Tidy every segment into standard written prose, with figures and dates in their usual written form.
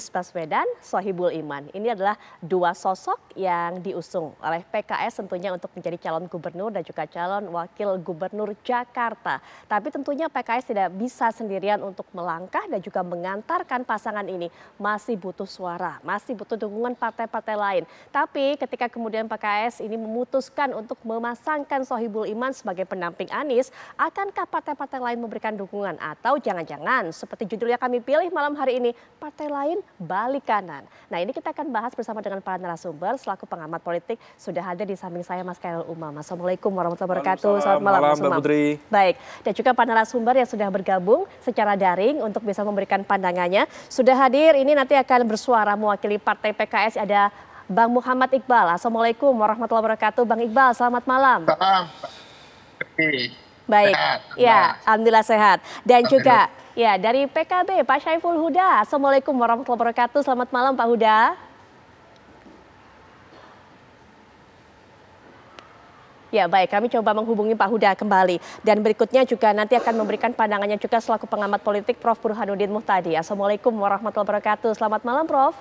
Anies Baswedan, Sohibul Iman. Ini adalah dua sosok yang diusung oleh PKS tentunya untuk menjadi calon gubernur dan juga calon wakil gubernur Jakarta. Tapi tentunya PKS tidak bisa sendirian untuk melangkah dan juga mengantarkan pasangan ini. Masih butuh suara, masih butuh dukungan partai-partai lain. Tapi ketika kemudian PKS ini memutuskan untuk memasangkan Sohibul Iman sebagai pendamping Anies, akankah partai-partai lain memberikan dukungan? Atau jangan-jangan seperti judul yang kami pilih malam hari ini, partai lain balik kanan. Nah, ini kita akan bahas bersama dengan para narasumber selaku pengamat politik. Sudah hadir di samping saya Mas Khairul Umam. Assalamualaikum warahmatullahi wabarakatuh. Selamat malam Mas Umam. Baik, dan juga para narasumber yang sudah bergabung secara daring untuk bisa memberikan pandangannya. Sudah hadir, ini nanti akan bersuara mewakili partai PKS, ada Bang Muhammad Iqbal. Assalamualaikum warahmatullahi wabarakatuh. Bang Iqbal, selamat malam. Baik, ya, alhamdulillah sehat. Dan juga ya dari PKB Pak Syaiful Huda. Assalamualaikum warahmatullahi wabarakatuh. Selamat malam Pak Huda. Ya baik, kami coba menghubungi Pak Huda kembali. Dan berikutnya juga nanti akan memberikan pandangannya juga selaku pengamat politik Prof. Burhanuddin Muhtadi. Assalamualaikum warahmatullahi wabarakatuh. Selamat malam Prof.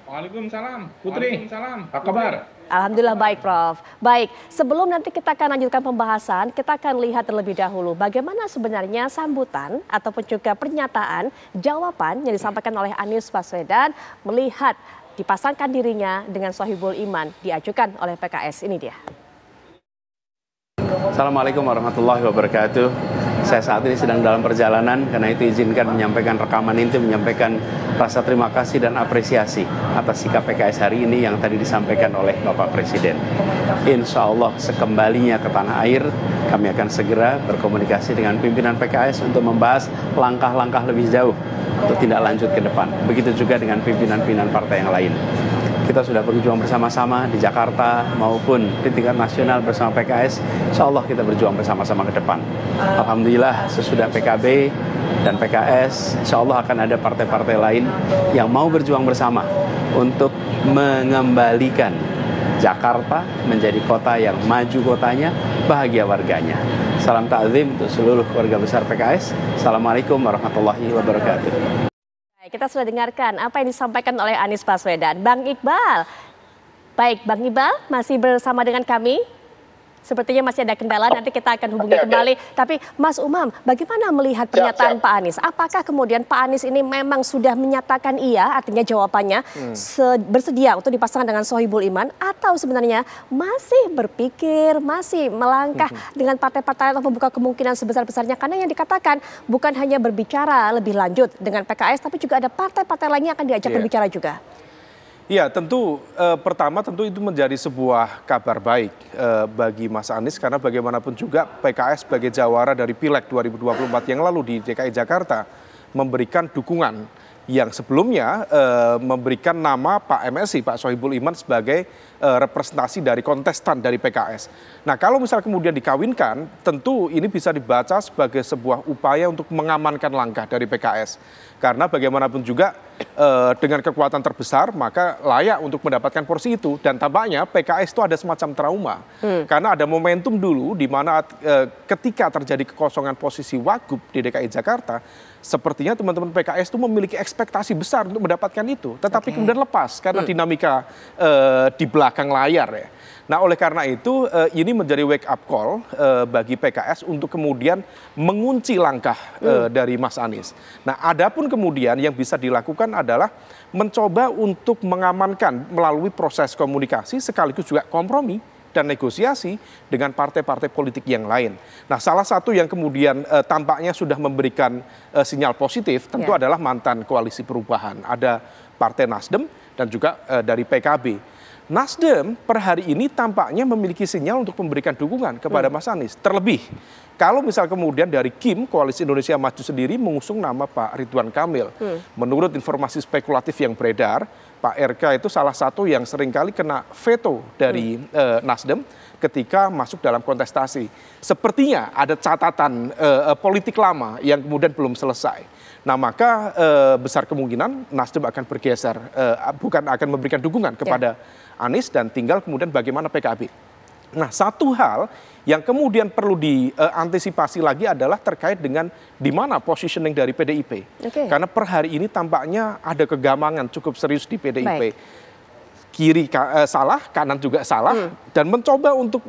Waalaikumsalam, Putri. Waalaikumsalam. Apa kabar? Alhamdulillah baik Prof. Baik, sebelum nanti kita akan lanjutkan pembahasan, kita akan lihat terlebih dahulu bagaimana sebenarnya sambutan ataupun juga pernyataan, jawaban yang disampaikan oleh Anies Baswedan melihat dipasangkan dirinya dengan Sohibul Iman diajukan oleh PKS. Ini dia. Assalamualaikum warahmatullahi wabarakatuh. Saya saat ini sedang dalam perjalanan, karena itu izinkan menyampaikan rekaman inti, menyampaikan rasa terima kasih dan apresiasi atas sikap PKS hari ini yang tadi disampaikan oleh Bapak Presiden. Insya Allah sekembalinya ke tanah air, kami akan segera berkomunikasi dengan pimpinan PKS untuk membahas langkah-langkah lebih jauh untuk tindak lanjut ke depan. Begitu juga dengan pimpinan-pimpinan partai yang lain. Kita sudah berjuang bersama-sama di Jakarta maupun di tingkat nasional bersama PKS. Insya Allah kita berjuang bersama-sama ke depan. Alhamdulillah sesudah PKB dan PKS, insya Allah akan ada partai-partai lain yang mau berjuang bersama untuk mengembalikan Jakarta menjadi kota yang maju kotanya, bahagia warganya. Salam ta'zim untuk seluruh keluarga besar PKS. Assalamualaikum warahmatullahi wabarakatuh. Kita sudah dengarkan apa yang disampaikan oleh Anies Baswedan. Bang Iqbal, baik Bang Iqbal masih bersama dengan kami? Sepertinya masih ada kendala, nanti kita akan hubungi kembali. Tapi Mas Umam, bagaimana melihat pernyataan Pak Anies? Apakah kemudian Pak Anies ini memang sudah menyatakan iya, artinya jawabannya bersedia untuk dipasangkan dengan Sohibul Iman, atau sebenarnya masih berpikir, masih melangkah dengan partai-partai atau membuka kemungkinan sebesar-besarnya? Karena yang dikatakan bukan hanya berbicara lebih lanjut dengan PKS, tapi juga ada partai-partai lainnya akan diajak berbicara juga. Ya tentu pertama tentu itu menjadi sebuah kabar baik bagi Mas Anies, karena bagaimanapun juga PKS sebagai jawara dari Pileg 2024 yang lalu di DKI Jakarta memberikan dukungan yang sebelumnya memberikan nama Pak MSI, Pak Sohibul Iman sebagai representasi dari kontestan dari PKS. Nah kalau misal kemudian dikawinkan, tentu ini bisa dibaca sebagai sebuah upaya untuk mengamankan langkah dari PKS. Karena bagaimanapun juga dengan kekuatan terbesar maka layak untuk mendapatkan porsi itu. Dan tampaknya PKS itu ada semacam trauma. Karena ada momentum dulu di mana ketika terjadi kekosongan posisi Wagub di DKI Jakarta, sepertinya teman-teman PKS itu memiliki ekspektasi besar untuk mendapatkan itu. Tetapi kemudian lepas karena dinamika di belakang layar ya. Nah oleh karena itu ini menjadi wake up call bagi PKS untuk kemudian mengunci langkah dari Mas Anies. Nah adapun kemudian yang bisa dilakukan adalah mencoba untuk mengamankan melalui proses komunikasi sekaligus juga kompromi dan negosiasi dengan partai-partai politik yang lain. Nah salah satu yang kemudian tampaknya sudah memberikan sinyal positif tentu adalah mantan koalisi perubahan. Ada Partai Nasdem dan juga dari PKB. Nasdem per hari ini tampaknya memiliki sinyal untuk memberikan dukungan kepada Mas Anies. Terlebih kalau misal kemudian dari KIM, Koalisi Indonesia Maju sendiri mengusung nama Pak Ridwan Kamil. Menurut informasi spekulatif yang beredar, Pak RK itu salah satu yang seringkali kena veto dari Nasdem ketika masuk dalam kontestasi. Sepertinya ada catatan politik lama yang kemudian belum selesai. Nah maka besar kemungkinan Nasdem akan bergeser, bukan akan memberikan dukungan kepada Anies, dan tinggal kemudian bagaimana PKB. Nah, satu hal yang kemudian perlu diantisipasi lagi adalah terkait dengan di mana positioning dari PDIP. Oke. Karena per hari ini tampaknya ada kegamangan cukup serius di PDIP. Baik. Kiri salah, kanan juga salah, dan mencoba untuk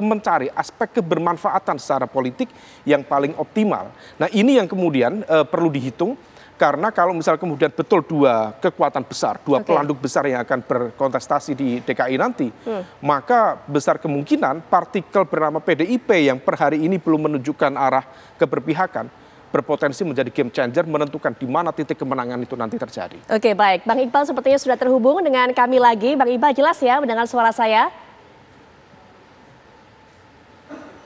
mencari aspek kebermanfaatan secara politik yang paling optimal. Nah, ini yang kemudian perlu dihitung. Karena kalau misal kemudian betul dua kekuatan besar, dua pelanduk besar yang akan berkontestasi di DKI nanti, maka besar kemungkinan partikel bernama PDIP yang per hari ini belum menunjukkan arah keberpihakan, berpotensi menjadi game changer menentukan di mana titik kemenangan itu nanti terjadi. Oke, baik. Bang Iqbal sepertinya sudah terhubung dengan kami lagi. Bang Iqbal jelas ya mendengar suara saya?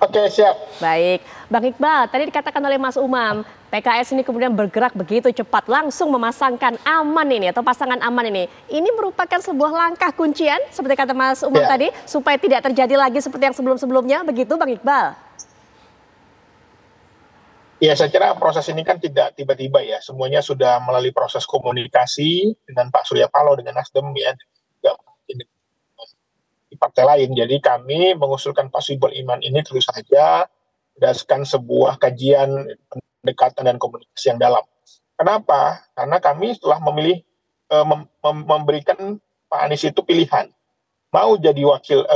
Oke, siap. Baik, Bang Iqbal, tadi dikatakan oleh Mas Umam, PKS ini kemudian bergerak begitu cepat, langsung memasangkan aman ini atau pasangan aman ini. Ini merupakan sebuah langkah kuncian, seperti kata Mas Umam tadi, supaya tidak terjadi lagi seperti yang sebelum-sebelumnya, begitu Bang Iqbal? Ya, saya kira proses ini kan tidak tiba-tiba ya. Semuanya sudah melalui proses komunikasi dengan Pak Surya Paloh, dengan Nasdem ya, juga di partai lain. Jadi kami mengusulkan Pak Sohibul Iman ini terus saja berdasarkan sebuah kajian pendekatan dan komunikasi yang dalam. Kenapa? Karena kami telah memilih memberikan Pak Anies itu pilihan. Mau jadi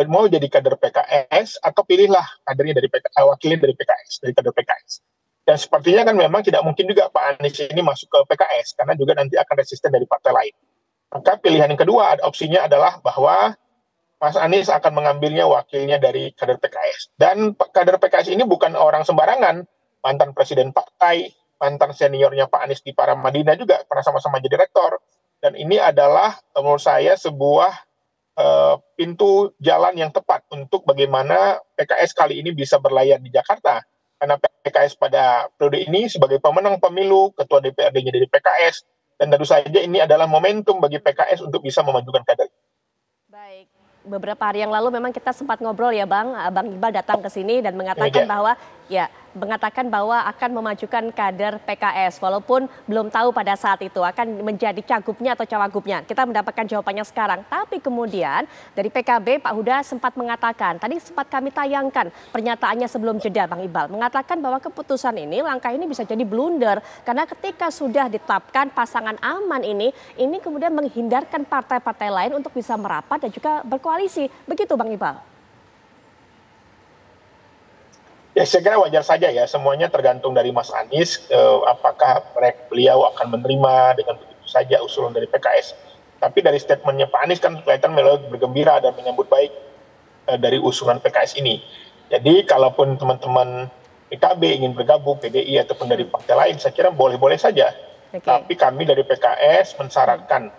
mau jadi kader PKS atau pilihlah kadernya dari wakilnya dari PKS, dari kader PKS. Dan sepertinya kan memang tidak mungkin juga Pak Anies ini masuk ke PKS karena juga nanti akan resisten dari partai lain. Maka pilihan yang kedua opsinya adalah bahwa Mas Anies akan mengambilnya wakilnya dari kader PKS. Dan kader PKS ini bukan orang sembarangan, mantan presiden partai, mantan seniornya Pak Anies di Paramadina juga pernah sama-sama jadi rektor. Dan ini adalah menurut saya sebuah pintu jalan yang tepat untuk bagaimana PKS kali ini bisa berlayar di Jakarta. Karena PKS pada periode ini sebagai pemenang pemilu, ketua DPRD-nya dari PKS, dan tentu saja ini adalah momentum bagi PKS untuk bisa memajukan kader. Baik. Beberapa hari yang lalu memang kita sempat ngobrol ya Bang Iqbal datang ke sini dan mengatakan bahwa akan memajukan kader PKS walaupun belum tahu pada saat itu akan menjadi cagupnya atau cawagupnya. Kita mendapatkan jawabannya sekarang. Tapi kemudian dari PKB Pak Huda sempat mengatakan, tadi sempat kami tayangkan pernyataannya sebelum jeda Bang Iqbal, mengatakan bahwa keputusan ini, langkah ini bisa jadi blunder karena ketika sudah ditetapkan pasangan aman ini kemudian menghindarkan partai-partai lain untuk bisa merapat dan juga berkoalisi. Begitu Bang Iqbal? Ya, saya kira wajar saja ya, semuanya tergantung dari Mas Anies, apakah beliau akan menerima dengan begitu saja usulan dari PKS. Tapi dari statementnya Pak Anies kan kelihatan beliau bergembira dan menyambut baik dari usulan PKS ini. Jadi kalaupun teman-teman PKB ingin bergabung, PDI ataupun dari partai lain, saya kira boleh-boleh saja. Tapi kami dari PKS mensyaratkan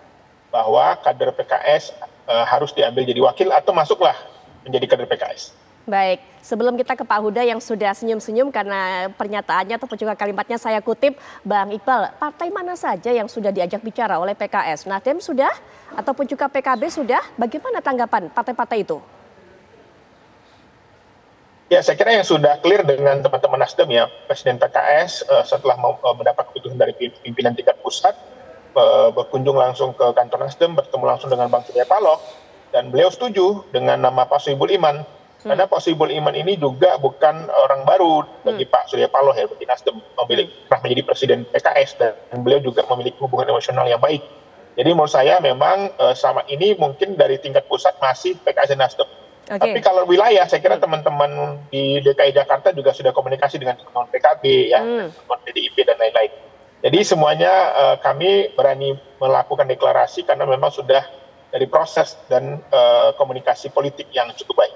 bahwa kader PKS harus diambil jadi wakil atau masuklah menjadi kader PKS. Baik, sebelum kita ke Pak Huda yang sudah senyum-senyum karena pernyataannya ataupun juga kalimatnya saya kutip, Bang Iqbal, partai mana saja yang sudah diajak bicara oleh PKS? Nasdem sudah ataupun juga PKB sudah? Bagaimana tanggapan partai-partai itu? Ya, saya kira yang sudah clear dengan teman-teman Nasdem ya, Presiden PKS setelah mendapat keputusan dari pimpinan tingkat pusat, berkunjung langsung ke kantor Nasdem, bertemu langsung dengan Bang Surya Paloh, dan beliau setuju dengan nama Pak Sohibul Iman. Karena Pak Sohibul Iman ini juga bukan orang baru bagi Pak Surya Paloh ya, bagi Nasdem, pernah menjadi presiden PKS dan beliau juga memiliki hubungan emosional yang baik. Jadi menurut saya memang sama ini mungkin dari tingkat pusat masih PKS dan Nasdem. Tapi kalau wilayah, saya kira teman-teman di DKI Jakarta juga sudah komunikasi dengan teman-teman PKB ya, teman PDIP dan lain-lain. Jadi semuanya kami berani melakukan deklarasi karena memang sudah dari proses dan komunikasi politik yang cukup baik.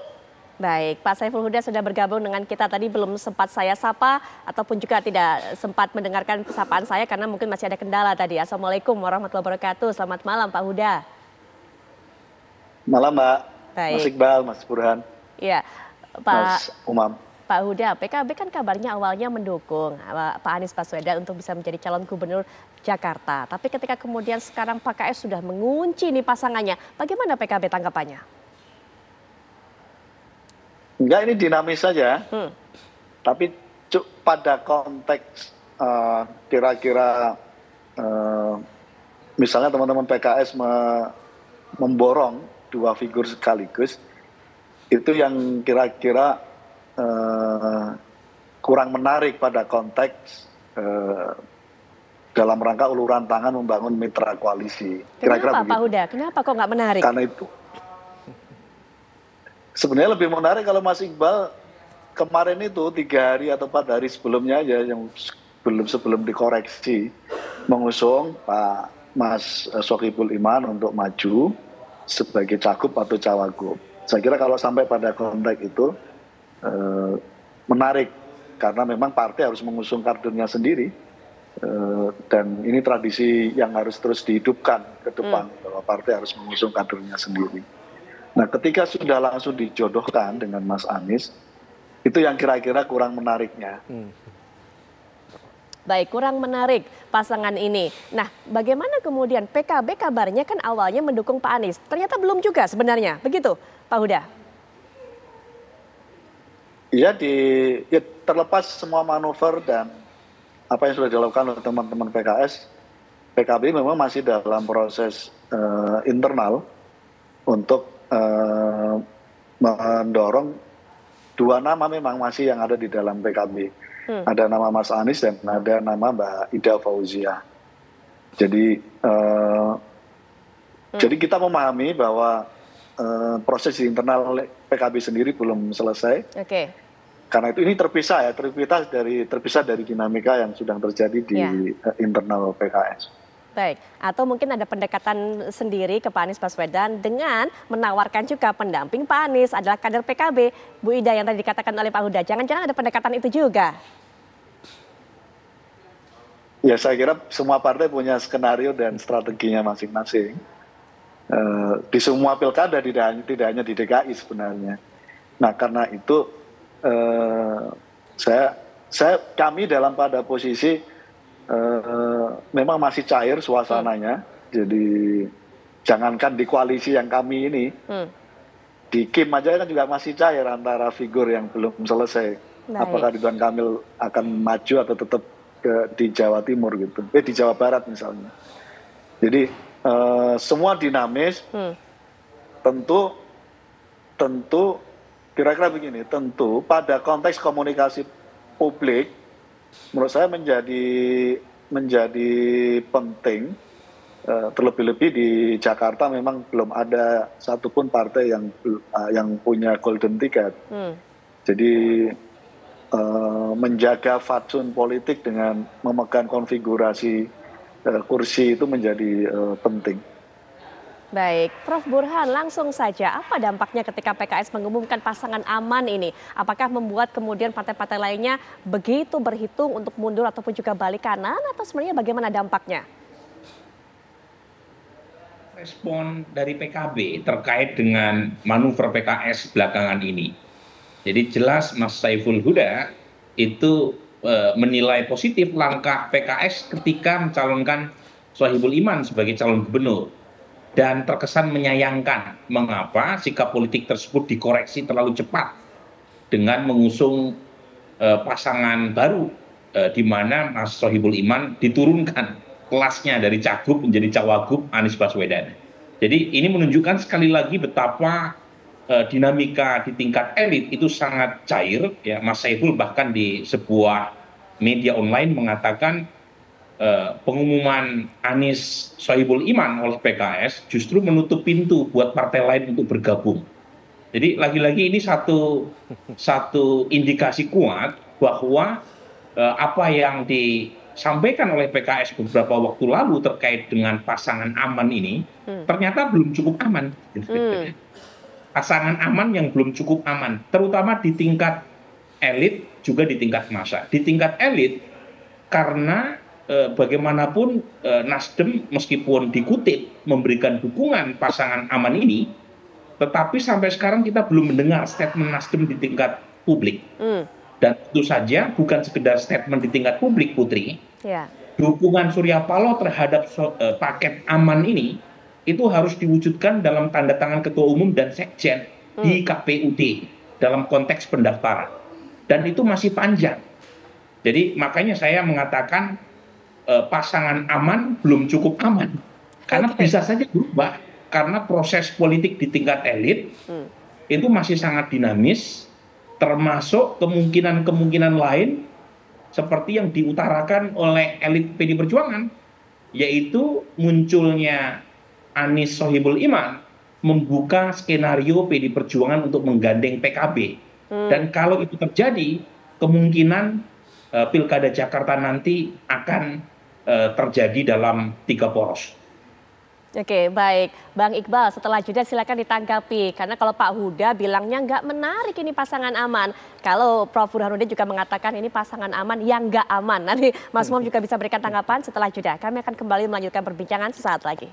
Baik, Pak Saiful Huda sudah bergabung dengan kita tadi, belum sempat saya sapa ataupun juga tidak sempat mendengarkan sapaan saya karena mungkin masih ada kendala tadi. Assalamualaikum warahmatullahi wabarakatuh. Selamat malam Pak Huda. Malam Mbak. Baik. Mas Iqbal, Mas Burhan. Iya, Mas Umam. Pak Huda, PKB kan kabarnya awalnya mendukung Pak Anies Baswedan untuk bisa menjadi calon gubernur Jakarta. Tapi ketika kemudian sekarang PKS sudah mengunci nih pasangannya, bagaimana PKB tanggapannya? Enggak, ini dinamis saja. Tapi pada konteks kira-kira misalnya teman-teman PKS memborong dua figur sekaligus, itu yang kira-kira kurang menarik pada konteks dalam rangka uluran tangan membangun mitra koalisi. Kira-kira Kenapa Pak begitu. Huda? Kenapa kok nggak menarik? Karena itu sebenarnya lebih menarik kalau Mas Iqbal kemarin itu 3 hari atau 4 hari sebelumnya aja, yang sebelum dikoreksi, mengusung Pak Mas Sohibul Iman untuk maju sebagai cagup atau cawagup. Saya kira kalau sampai pada konteks itu menarik, karena memang partai harus mengusung kadernya sendiri. Dan ini tradisi yang harus terus dihidupkan ke depan, bahwa partai harus mengusung kadernya sendiri. Nah, ketika sudah langsung dijodohkan dengan Mas Anies, itu yang kira-kira kurang menariknya. Baik, kurang menarik pasangan ini. Nah, bagaimana kemudian PKB kabarnya kan awalnya mendukung Pak Anies, ternyata belum juga sebenarnya, begitu Pak Huda? Ya, terlepas semua manuver dan apa yang sudah dilakukan oleh teman-teman PKS, PKB memang masih dalam proses internal untuk mendorong 2 nama memang masih yang ada di dalam PKB. Ada nama Mas Anies dan ada nama Mbak Ida Fauziah. Jadi kita memahami bahwa proses di internal PKB sendiri belum selesai. Oke. Karena itu ini terpisah dari dinamika yang sedang terjadi di internal PKS. Baik, atau mungkin ada pendekatan sendiri ke Pak Anies Baswedan dengan menawarkan juga pendamping Pak Anies adalah kader PKB, Bu Ida yang tadi dikatakan oleh Pak Huda. Jangan-jangan ada pendekatan itu juga? Ya, saya kira semua partai punya skenario dan strateginya masing-masing. Di semua pilkada, tidak hanya di DKI sebenarnya. Nah, karena itu kami dalam pada posisi memang masih cair suasananya. Jadi jangankan di koalisi yang kami ini, di Kim aja kan juga masih cair antara figur yang belum selesai. Baik. Apakah Ridwan Kamil akan maju atau tetap di Jawa Timur gitu, di Jawa Barat misalnya. Jadi semua dinamis. Tentu kira-kira begini, tentu pada konteks komunikasi publik menurut saya menjadi penting, terlebih-lebih di Jakarta memang belum ada satupun partai yang punya golden ticket. Jadi menjaga fatsun politik dengan memegang konfigurasi kursi itu menjadi penting. Baik, Prof. Burhan, langsung saja apa dampaknya ketika PKS mengumumkan pasangan aman ini? Apakah membuat kemudian partai-partai lainnya begitu berhitung untuk mundur ataupun juga balik kanan, atau sebenarnya bagaimana dampaknya? Respon dari PKB terkait dengan manuver PKS belakangan ini. Jadi jelas Mas Saiful Huda itu menilai positif langkah PKS ketika mencalonkan Sohibul Iman sebagai calon gubernur. Dan terkesan menyayangkan mengapa sikap politik tersebut dikoreksi terlalu cepat dengan mengusung pasangan baru, di mana Mas Sohibul Iman diturunkan kelasnya dari cagup menjadi cawagup Anies Baswedan. Jadi ini menunjukkan sekali lagi betapa dinamika di tingkat elit itu sangat cair. Ya, Mas Saiful bahkan di sebuah media online mengatakan pengumuman Anies Sohibul Iman oleh PKS justru menutup pintu buat partai lain untuk bergabung. Jadi lagi-lagi ini satu indikasi kuat bahwa apa yang disampaikan oleh PKS beberapa waktu lalu terkait dengan pasangan aman ini ternyata belum cukup aman. Pasangan aman yang belum cukup aman, terutama di tingkat elit juga di tingkat massa. Di tingkat elit karena bagaimanapun Nasdem meskipun dikutip memberikan dukungan pasangan aman ini, tetapi sampai sekarang kita belum mendengar statement Nasdem di tingkat publik. Dan tentu saja bukan sekedar statement di tingkat publik, Putri. Dukungan Surya Paloh terhadap paket aman ini itu harus diwujudkan dalam tanda tangan Ketua Umum dan Sekjen di KPUD dalam konteks pendaftaran. Dan itu masih panjang. Jadi makanya saya mengatakan pasangan aman belum cukup aman, karena bisa saja berubah karena proses politik di tingkat elit itu masih sangat dinamis, termasuk kemungkinan-kemungkinan lain seperti yang diutarakan oleh elit PD Perjuangan, yaitu munculnya Anies Sohibul Iman membuka skenario PD Perjuangan untuk menggandeng PKB. Dan kalau itu terjadi, kemungkinan Pilkada Jakarta nanti akan terjadi dalam 3 poros. Oke, baik. Bang Iqbal, setelah jeda silakan ditanggapi. Karena kalau Pak Huda bilangnya nggak menarik ini pasangan aman. Kalau Prof. Burhanuddin juga mengatakan ini pasangan aman yang nggak aman. Nanti Mas Mom juga bisa berikan tanggapan setelah jeda. Kami akan kembali melanjutkan perbincangan sesaat lagi.